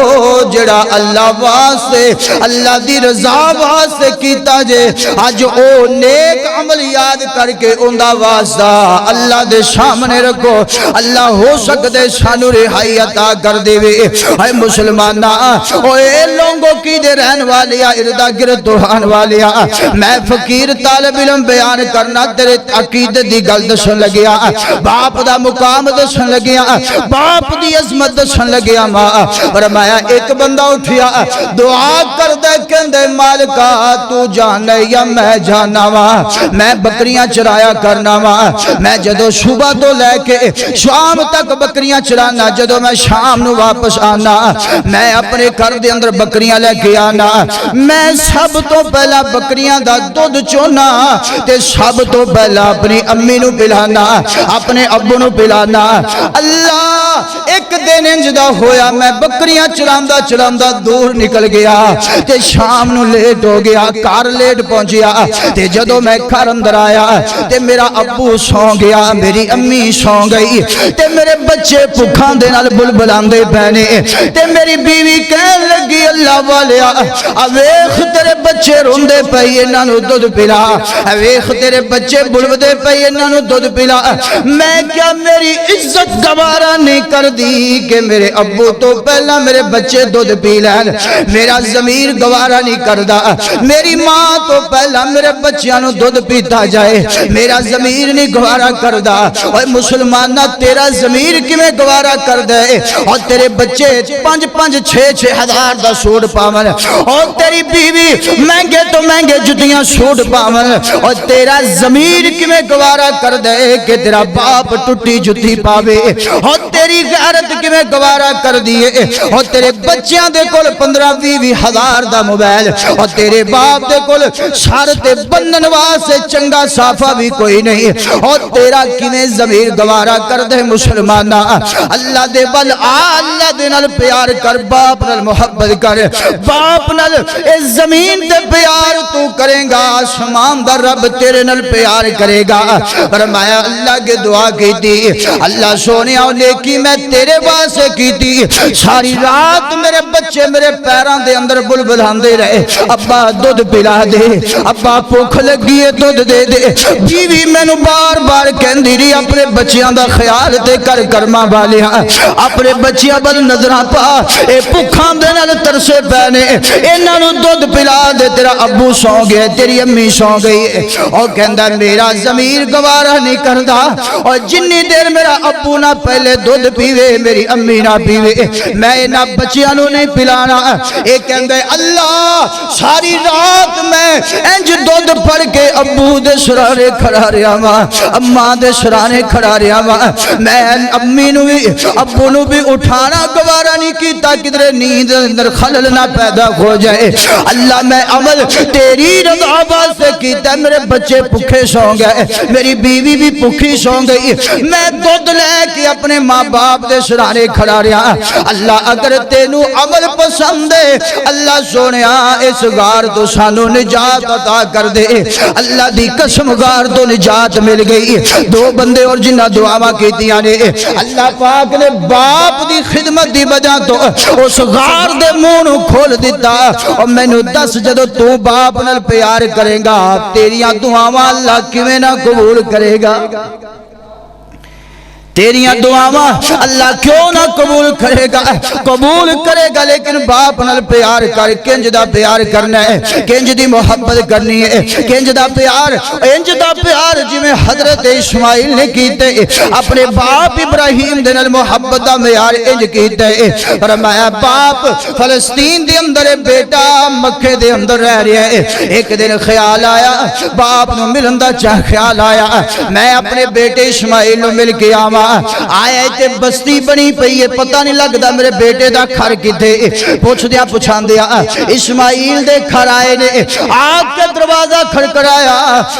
جڑا اللہ واسطے اللہ دی رضا واسطے کیتا جے آج او نیک عمل یاد کر کے اندہ واسطہ اللہ دے سامنے رکھو اللہ ہو سکتے سانو رہائی عطا کر دے وے اے مسلمانہ اے لوگوں کی دے رہن والیا اردہ گرد دہان والیا میں فقیر طالب علم بیان کرنا تیرے عقید دی گل دسن لگیا باپ دا مقام دسن لگیا باپ دی عظمت دسن لگیا ماں فرمایا ایک بندہ اٹھیا دعا کر دے کہندے مالکا تو جانے یا میں جانا وا میں بکریاں چرایا کرنا وا میں جدو صبح تو لے کے شام تک بکریاں چرانا جدو میں شام نو واپس آنا میں اپنے گھر دے اندر بکریاں لے کے آنا میں سب تو پہلا بکریاں دا دودھ چونا تے سب تو پہلا اپنی امی نو پلانا اپنے ابو نو پلانا اللہ ایک دن انجدہ ہویا میں بکریاں چراندہ دور نکل گیا تے شام نو لیٹ ہو گیا کار لیٹ پہنچیا تے جدو میں گھر اندر آیا تے میرا ابو سو گیا میری امی سو گئی تے میرے بچے پکھان دے نال بلبلان دے پہنے تے میری بیوی کہن لگی اللہ والیا اویخ تیرے بچے روندے پہیے نانو دودھ پلا اویخ تیرے بچے بلبدے پہیے نانو دودھ پلا میں کیا میری عزت گوارا نہیں کر دی کہ میرے ابو تو پہلا میرے بچے دودھ پی لین میرا ضمیر گوارا نہیں کردہ میری ماں تو پہلا میرے بچیاں دودھ پیتا جائے میرا ضمیر نہیں گوارا کردہ اور مسلمانہ تیرا ضمیر کی میں گوارا کردے اور تیرے بچے 5-5-6 ہزار دا سوٹ پاون اور تیری بیوی مہنگے تو مہنگے جتیاں سوٹ پاون اور تیرا ضمیر کی میں گوارا کردے کہ تیرا باپ ٹوٹی جتی پاوے اور تیری غیرت کی میں گوارا کر دیئے اور تیرے بچیاں دے کول 15-20 ہزار دا موبائل اور تیرے باپ دے کول شارت بندن واسے چنگا صافہ بھی کوئی نہیں اور تیرا کنے ضمیر گوارا کر دے مسلمانہ اللہ دے بل اللہ دے نال پیار کر باپ نال محبت کر باپ نال اس زمین دے پیار تو کریں گا آسمان دا رب تیرے نال پیار کرے گا فرمایا اللہ کے دعا کی تھی اللہ سونے اور نیکی میں تیرے واسے کی تھی ساری رات میرے بچے میرے پیران دے اندر بلبلان دے رہے ابا دودھ پلا دے ابا پوکھ لگیے دودھ دے دے بیوی میں نو بار بار کہندی رہی اپنے بچیاں دا خیال دے کر کرما والیا اپنے بچیاں بل نظرہ پا اے پکھان دے نال ترسے پہنے انہاں نو دودھ پلا دے تیرا ابو سو گئے تیری امی سو گئی اور کہندہ میرا ضمیر گوارا نہیں کردہ اور جنی دیر میرا ابو نہ پہلے دودھ پیوے میری امی نہ پیوے میں نہ بچیاں نو نہیں پلا جانا اے کہندے اللہ ساری رات میں انج دودھ پڑ کے ابو دے سرانے کھڑا رہا وا اماں دے سرانے کھڑا رہا وا میں امی نو بھی ابو نو بھی اٹھانا گوارا نہیں کیتا کدھر نیند اندر خلل نہ پیدا ہو جائے اللہ میں عمل تیری رضا واسطے کیتا میرے بچے بھوکے سو گئے میری بیوی بھی بھوکی سو گئی میں دودھ لے کے اپنے ماں باپ دے سرانے کھڑا رہا اللہ اگر تینو عمل پسند ہے اللہ سونیا اس غار تو سانو نجات عطا کر دے اللہ دی قسم غار تو نجات مل گئی دو بندے اور جنہ دعاواں کیتیاں نے اللہ پاک نے باپ دی خدمت دی وجہ تو اس غار دے منہ نو کھول دیتا اور مینوں دس جدو تو باپ نال پیار کرے گا تیریاں دعاواں اللہ کیویں نہ قبول کرے گا تیریاں دعاواں اللہ کیوں نہ قبول کرے گا لیکن باپ نال پیار کر کنج دا پیار کرنا ہے کنج دی محبت کرنی ہے کنج دا پیار جی میں حضرت اسماعیل نے کیتے اپنے باپ ابراہیم دے نال محبت دا معیار انج کیتے فرمایا باپ فلسطین دے اندر بیٹا مکے دے اندر رہ رہا ہے ایک دن خیال آیا باپ نو ملن دا خیال آیا میں اپنے بیٹے اسماعیل نو مل کے آواں آیا تے بستی بنی پئی ہے پتہ نہیں لگدا میرے بیٹے دا گھر کتے پوچھ دیا پچھان دیا اسماعیل دے گھر آئے نے آگ کے دروازہ کھڑکڑایا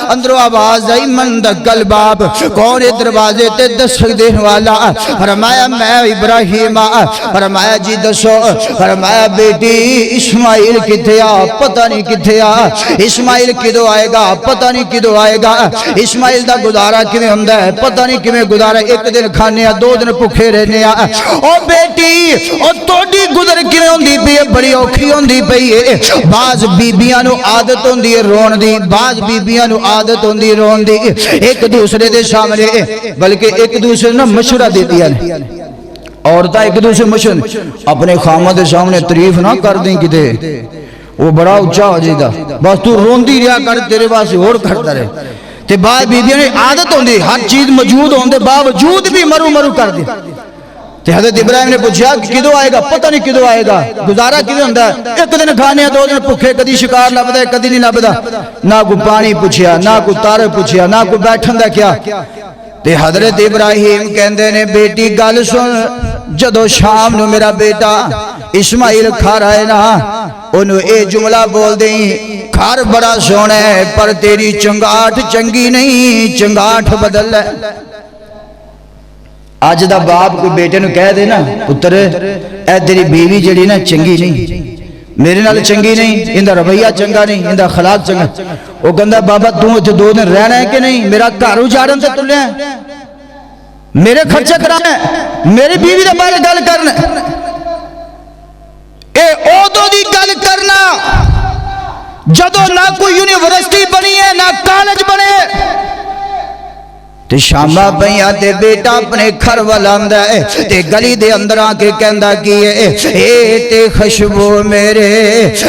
اندروں آواز آئی من دگل باب کون دروازے تے دستک دین والا فرمایا میں ابراہیم فرمایا جی دسو فرمایا بیٹی اسماعیل کتے پتہ نہیں کتے اسماعیل کدو آئے گا پتہ نہیں کدو آئے گا اسماعیل دا گزارا کیویں ہوندا ہے پتہ نہیں کیویں گزارا ایک دن کھانے دو دن بھوکے رہنے او بیٹی او توڑی گزر کیویں ہوندی پئی بڑی اوکھی ہوندی پئی بعض بیبیاں نو عادت ہوندی ہے رون دی بعض بیبیاں نو عادت ہوندی رون دی ایک دوسرے دے سامنے بلکہ ایک دوسرے نو مشورہ دیندیاں نے عورتاں ایک دوسرے مشورہ اپنے خامد دے سامنے تعریف نہ کر دیں کتے وہ بڑا اونچا ہو جائے گا بس تو روندی رہا کر تیرے واسطے اور کرتا رہے تے بعد بیبیاں نے عادت ہوندی ہر چیز موجود ہوندے باوجود بھی مرو کر دی تے حضرت ابراہیم نے پوچھا کہ کدو آئے گا پتہ نہیں کدو آئے گا گزارا کیویں ہوندا ہے ایک دن کھانے دو دن بھوکے کدی شکار لبدا ہے کدی نہیں لبدا نہ کوئی پانی پوچھیا نہ کوئی تارے پوچھیا نہ کوئی بیٹھن دا کیا تے حضرت ابراہیم کہندے نے بیٹی گل سن جدو شام نو میرا بیٹا اسماعیل کھا رہا ہے نا انہوں اے جملہ بول دیں گھر بڑا سونا ہے پر تیری چنگاٹھ چنگی نہیں چنگاٹھ بدل ہے آج دا باپ کوئی بیٹے نو کہہ دے نا پتر اے تیری بیوی جڑی نا چنگی نہیں میرے نال چنگی نہیں اندہ رویہ چنگا نہیں اندہ خلاق چنگا وہ کہندا بابا تم اتنے دو دن رہنا ہے کہ نہیں میرا گھر اجاڑن سے تلے ہیں میرے خرچہ کرانا ہے میری بیوی دے بارے گل کرنا اے عہدوں دی گل کرنا جدو نہ کوئی یونیورسٹی بنی ہے نہ کالج بنے تے شامہ پہیا تے بیٹا اپنے گھر والا ہے تے گلی دے اندر آ کے کہندا کیے اے تے خوشبو میرے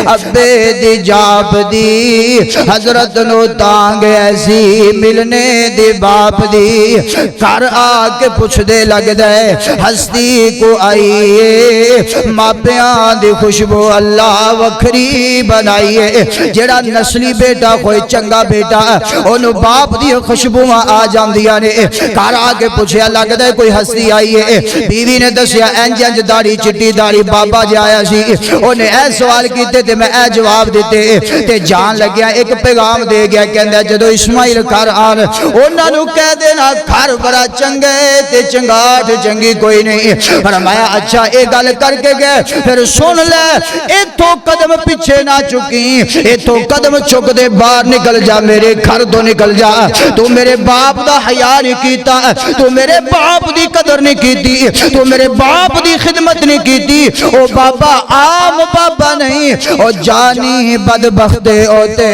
ابے دی جاب دی حضرت نو تانگ ایسی ملنے دی باپ دی گھر آ کے پوچھ دے لگ دے ہستی کو آئیے ماپیاں دی خوشبو اللہ وکھری بنائیے جڑا نسلی بیٹا کوئی چنگا بیٹا انہوں باپ دی خوشبو آ جاندی گھر آگے پوچھیا لگتا ہے کوئی ہستی آئی ہے بیوی نے دسیا انج انج داڑھی چٹی داڑھی بابا جی آیا سی انہیں اے سوال کیتے تے میں اے جواب دیتے تے جان لگیا ایک پیغام دے گیا کہندا جدو اسماعیل گھر آن انہاں نو کہہ دینا گھر بڑا چنگا ہے تے چنگاٹھ چنگی کوئی نہیں فرمایا اچھا اے گل کر کے گئے پھر سن لے ایتھوں قدم پیچھے نہ چکی ایتھوں قدم چک دے باہر نکل جا میرے گھر تو نکل جا تو میرے باپ دا حیا نہیں کیتا تو میرے باپ دی قدر نہیں کیتی تو میرے باپ دی خدمت نہیں کیتی او بابا عام بابا نہیں او جانی بدبخت ہوتے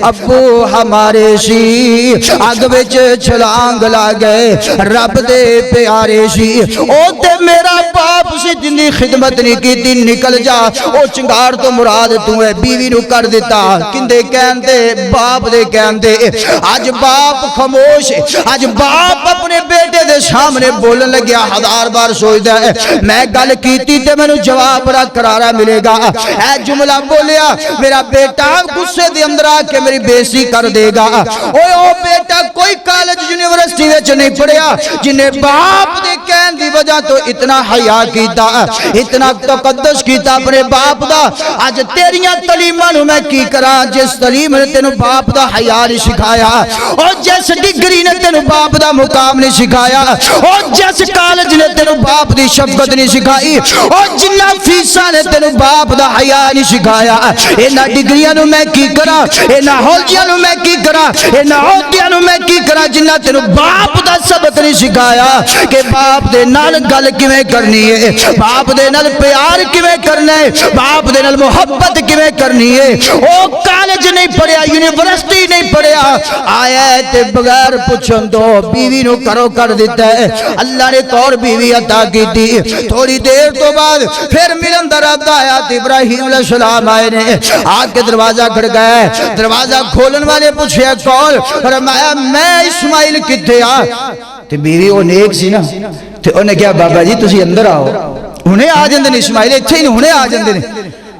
ابو ہمارے سی آگ وچ چھلانگ لا گئے رب دے پیارے سی او تے میرا باپ سی جنی خدمت نہیں کیتی نکل جا او چنگار تو مراد تو ہے بیوی نو کر دیتا کندے کہندے باپ دے کہندے آج باپ خاموش آج باپ اپنے بیٹے دے سامنے بولن لگیا 1000 بار سوچدا ہے میں گل کیتی تے مینوں جواب بڑا کرارا ملے گا اے جملہ بولیا میرا بیٹا غصے دے اندر آ کے میری بےزتی کر دے گا اوے او بیٹا کوئی کالج یونیورسٹی وچ نہیں پڑھیا جنہیں باپ دے کہن دی وجہ تو اتنا حیا کیتا اتنا تقدس کیتا اپنے باپ دا اج تیریاں تعلیماں نوں میں کی کراں جس تعلیم نے تینوں باپ دا حیا نہیں سکھایا اور جس ڈگری نے تینوں باپ دا مقام نہیں سکھایا اور جس کالج نے تینوں باپ دی شفقت نہیں سکھائی اور جنہ فیساں نے تینوں باپ دا حیا نہیں سکھایا انہاں ڈگریاں نوں میں کی کراں انہاں ہولجیاں نوں میں کی کراں انہاں عہدیاں نوں میں کی کراں جنہ تینوں باپ دا سبق نہیں سکھایا کہ باپ دے نال گل کیویں کرنی ہے باپ دے نال پیار کیویں کرنا ہے باپ دے نال محبت کیویں کرنی ہے او کالج نہیں پڑھیا یونیورسٹی نہیں پڑھیا آیا تے بغیر پوچھن تو بیوی نو کرو کر دیتا ہے اللہ نے ایک اور بیوی عطا کی تھی تھوڑی دیر تو بعد پھر ملن درد آیا تے ابراہیم علیہ السلام آئے نے آ کے دروازہ کھڑکایا دروازہ کھولن والے پوچھیا کون فرمایا میں اسماعیل کتے آ تے بیوی او نیک سی نا تے انہیں کہا بابا جی تسی اندر آؤ انہیں آ جاندے نے اسماعیل ایتھے ہی انہیں آ جاندے نے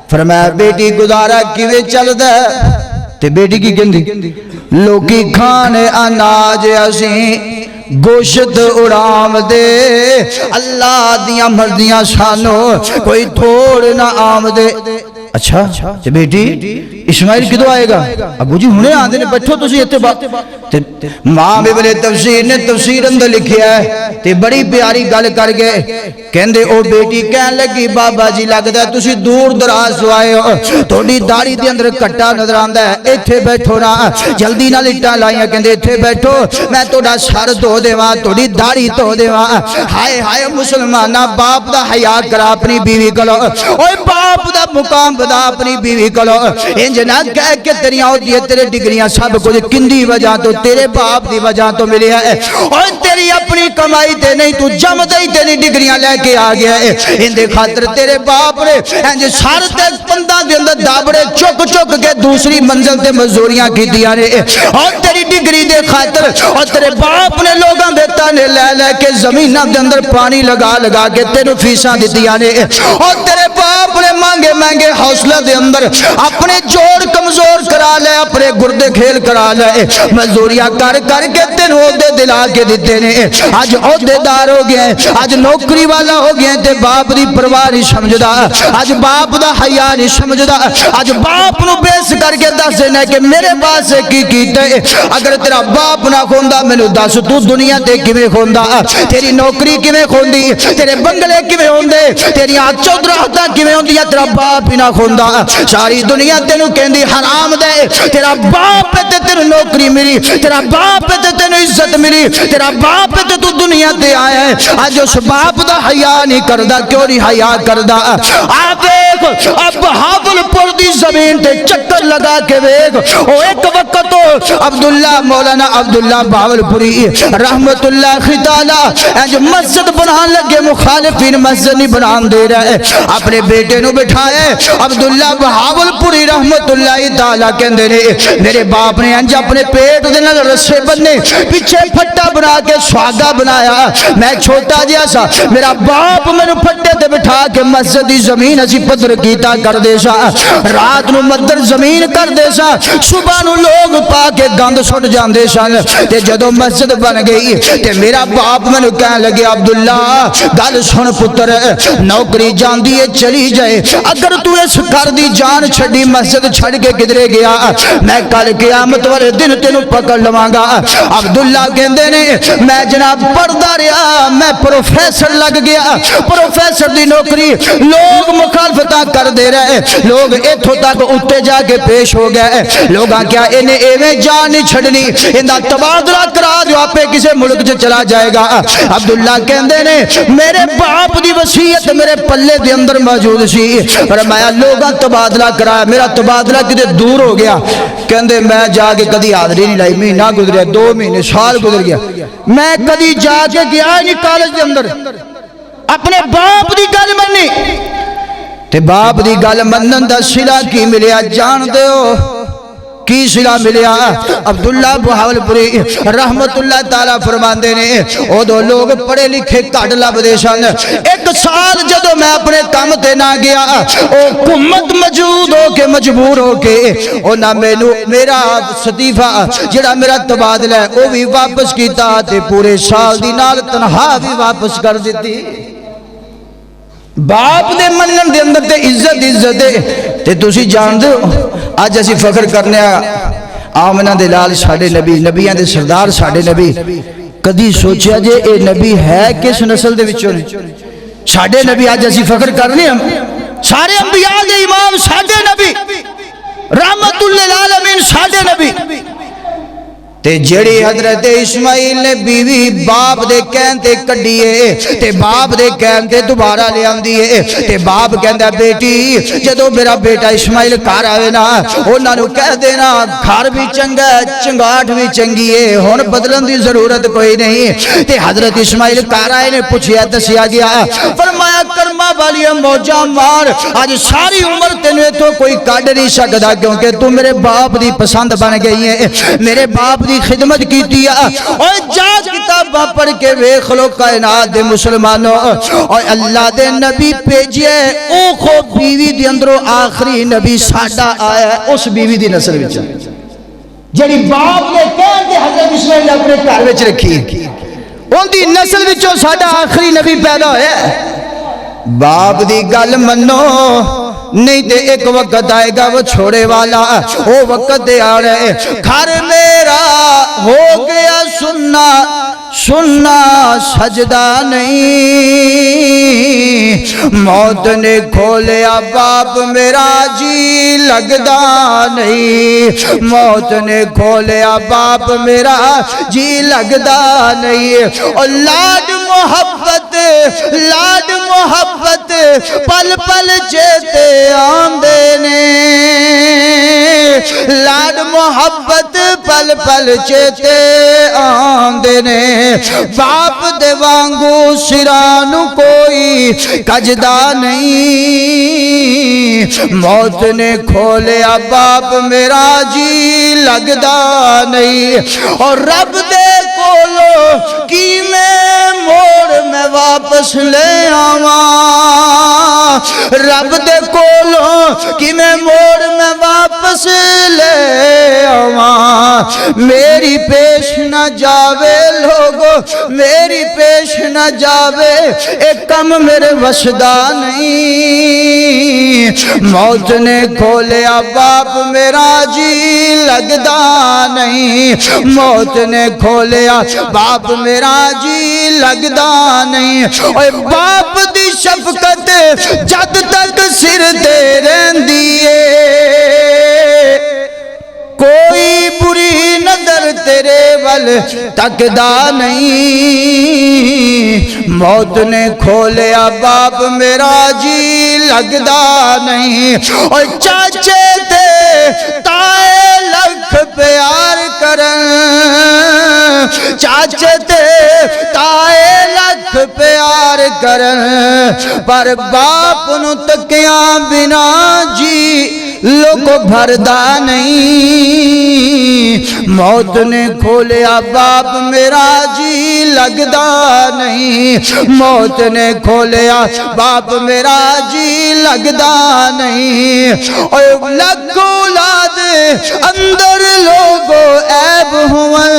فرمایا بیٹی گزارا کیویں چلدا ہے تے بیٹی کی کہندی لوکی کھانے اناج اسی گوشت اڑام دے اللہ دیاں مرضیاں سانو کوئی تھوڑ نہ آم دے اچھا تے بیٹی اسماعیل کدو آئے گا ابو جی ہونے آندے نے بیٹھو تسی ایتھے ماں ابن تفسیر نے تفسیر اندر لکھیا ہے تے بڑی پیاری گل کر گئے کہندے او بیٹی کہن لگی بابا جی لگدا ہے تسی دور دراز تو آئے ہو تھوڑی داڑھی دے اندر کٹا نظر آندا ہے ایتھے بیٹھو نا جلدی نال اٹاں لائیاں کہندے ایتھے بیٹھو میں تہاڈا سر دھو دیواں تہاڈی داڑھی دھو دیواں ہائے ہائے مسلماناں باپ دا حیا کرا اپنی بیوی کولو اوے باپ دا مقام بدا اپنی بیوی کولو انج نہ کہہ کے تیریاں عہدیاں تیرے ڈگریاں سب کچھ کندی وجہ تو تیرے باپ دی وجہ تو ملیا ہے اور تیری اپنی کمائی تے نہیں تو جمدے ہی تیری ڈگریاں لے کے آ گیا ہے اندے خاطر تیرے باپ نے انج سر تے پنداں دے اندر دابڑے چک چک کے دوسری منزل تے مزدوریاں کیتیاں نے اور تیری ڈگری دے خاطر اور تیرے باپ نے لوگاں دے تانے لے لے کے زمیناں دے اندر پانی لگا لگا کے تینوں فیساں دتیاں نے اور تیرے باپ نے مانگے مانگے حوصلہ دے اندر اپنے جوڑ کمزور کرا لے اپنے گردے کھیل کرا لے مزدوریاں کر کر کے تینوں عہدے دلا کے دیتے نے آج عہدے دار ہو گئے آج نوکری والا ہو گئے تے باپ دی پرواہ نہیں سمجھدا آج باپ دا حیا نہیں سمجھدا آج باپ نو بیس کر کے دس دینا کہ میرے پاس کی کیتے اگر تیرا باپ نہ کھوندا مینوں دس تو دنیا تے کیویں کھوندا تیری نوکری کیویں کھوندی تیرے بنگلے کیویں ہوندے تیریاں چودراہتاں کیویں ہوندیاں تیرا باپ ہی نہ کھوندا ساری دنیا تینوں کہندی حرام دے تیرا باپ تے تینوں نوکری ملی تیرا باپ تے تینوں عزت ملی تیرا باپ تے تو دنیا تے آیا ہے اج اس باپ دا حیا نہیں کردا کیوں نہیں حیا کردا آ دیکھ اب حاول پور دی زمین تے چکر لگا کے دیکھ او ایک وقت تو عبداللہ مولانا عبداللہ باولپوری رحمت اللہ تعالی اج مسجد بنان لگے مخالفین مسجد نہیں بنان دے رہے اپنے بیٹے نو بٹھائے عبداللہ باولپوری رحمت اللہ تعالی کہندے نے میرے باپ نے انج اپنے پیٹ دے نال رسے بننے پیچھے پھٹا بنا کے سواگا بنایا میں چھوٹا جہا سا میرا باپ مینوں پھٹے تے بٹھا کے مسجد دی زمین اسی پتھر کیتا کر دے سا رات نو مدر زمین کر دے سا صبح نو لوگ پا کے گند سٹ جاندے سن تے جدوں مسجد بن گئی تے میرا باپ مینوں کہن لگے عبداللہ گل سن پتر نوکری جاندی ہے چلی جائے اگر تو اس گھر دی جان چھڈی مسجد چھڑ کے کدھرے گیا میں کل قیامت والے دن تینوں پکڑ لواں گا عبداللہ کہندے نے میں جناب پڑھدا رہیا میں پروفیسر لگ گیا پروفیسر دی نوکری لوگ مخالفتاں کر دے رہے لوگ ایتھوں تک اٹھے جا کے پیش ہو گئے لوگاں کیا انہیں ایویں جان نہیں چھڑنی اندا تبادلہ کرا جو آپے کسے ملک سے چلا جائے گا عبداللہ کہندے نے میرے باپ دی وصیت میرے پلے دے اندر موجود سی فرمایا لوگاں تبادلہ کرایا میرا تبادلہ کدے دور ہو گیا کہندے میں جا کے کدی حاضری نہیں لائی مہینہ گزریا 2 مہینے سال گزر گیا میں کدی جا کے گیا نہیں کالج دے اندر اپنے باپ دی گل مننی تے باپ دی گل منن دا صلہ کی ملیا جان دیو کی صلح ملیا؟ عبداللہ بہاولپوری رحمت اللہ تعالیٰ فرماندے نے او دو لوگ پڑھے لکھے کٹ لبدے سن، ایک سال جدو میں اپنے کام تے نہ گیا او حکومت موجود ہو کے مجبور ہو کے او نہ میرا استعفا جڑا میرا تبادلہ ہے او بھی واپس کیتا تے پورے سال دی نال تنہا بھی واپس کر دیتی۔ باپ دے منن دے اندر تے عزت دے تے تسی جان دو آج اسی فخر کرنے آمنہ دے لال ساڑھے نبی، نبیان دے سردار ساڑھے نبی، کدی سوچیا جے اے نبی ہے کس نسل دے وچوں نے؟ ساڑھے نبی آج اسی فخر کرنے ہم سارے انبیاء دے امام ساڑھے نبی رحمت اللہ العالمین ساڑھے نبی تے جڑی حضرت اسماعیل نے بیوی باپ دے کہنتے کڈیے تے باپ دے کہنتے دوبارہ لے آندیے تے باپ کہندہ بیٹی جدو میرا بیٹا اسماعیل کار آوے نا انہاں نو کہہ دینا گھر بھی چنگا چنگاٹ بھی چنگیے ہون بدلن دی ضرورت کوئی نہیں تے حضرت اسماعیل کار آئے نے پوچھیا دسیا گیا فرمایا کرما والی موجہ مار آج ساری عمر تینوے تو کوئی کاڑ نہیں سکتا کیونکہ تو میرے باپ دی پسند بن گئی ہے میرے باپ دی خدمت کی دیا اور جا کتاب پڑھ کے ویکھ لو کائنات دے مسلمانوں اور اللہ دے نبی بھیجے او خو بیوی دی اندروں آخری نبی ساڈا آیا ہے اس بیوی دی نسل وچ جڑی باپ نے کہن دے حضرت اسماعیل اپنے گھر وچ رکھی ان دی نسل وچوں ساڈا آخری نبی پیدا ہویا ہے باپ دی گل منو نہیں تے ایک وقت آئے گا وہ چھوڑے والا وہ وقت دے آ رہے گھر میرا ہو گیا سننا سجدہ نہیں موت نے کھولیا باپ میرا جی لگدا نہیں موت نے کھولیا باپ میرا جی لگدا نہیں اور لاڈ محبت پل پل چیتے آندے نے لاڈ محبت پل پل چیتے آندے نے باپ دے وانگو سرانو کوئی کجدہ نہیں موت نے کھولیا باپ میرا جی لگدا نہیں اور رب دے کولو کی میں موڑ میں واپس لے آواں رب دے کولو کی میں موڑ میں واپس لے آواں میری پیش نہ جاوے لوگو میری پیش نہ جاوے ایک کم میرے وسدہ نہیں موت نے کھولیا باپ میرا جی لگدا نہیں موت نے کھولیا باپ میرا جی لگدا نہیں اوہ باپ دی شفقت جد تک سر تے رہندیے کوئی بری نظر تیرے ول تکدا نہیں موت نے کھولیا باپ میرا جی لگدا نہیں اور چاچے تے تائے لکھ پیار کرن چاچے تے تائے لکھ پیار کرن پر باپ نو تکیاں بنا جی لوگو بھردا نہیں موت نے کھولیا باپ میرا جی لگدا نہیں موت نے کھولیا باپ میرا جی لگدا نہیں اور لکھ اولاد اندر لوگو عیب ہوئے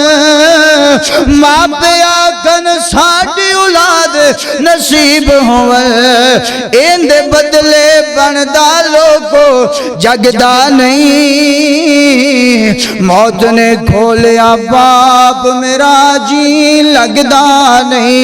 ماں پہ آکن ساڑھی اولاد نصیب ہوئے ان دے بدلے بندہ لوگو جگدا نہیں موت نے کھولیا باپ میرا جی لگدا نہیں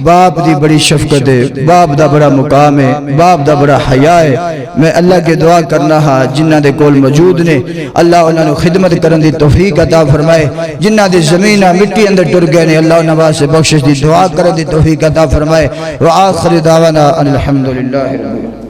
باپ دی بڑی شفقت ہے باپ دا بڑا مقام ہے باپ دا بڑا حیاء ہے میں اللہ کے دعا کرنا ہاں جنہ دے کول موجود نے اللہ انہوں نے خدمت کرن دی توفیق عطا فرمائے جنہ دے زمینہ مٹی اندر ٹر گئے نے اللہ انہوں سے بخشش دی دعا کرن دی توفیق عطا فرمائے وآخر دعوانا الحمدللہ رب العالمین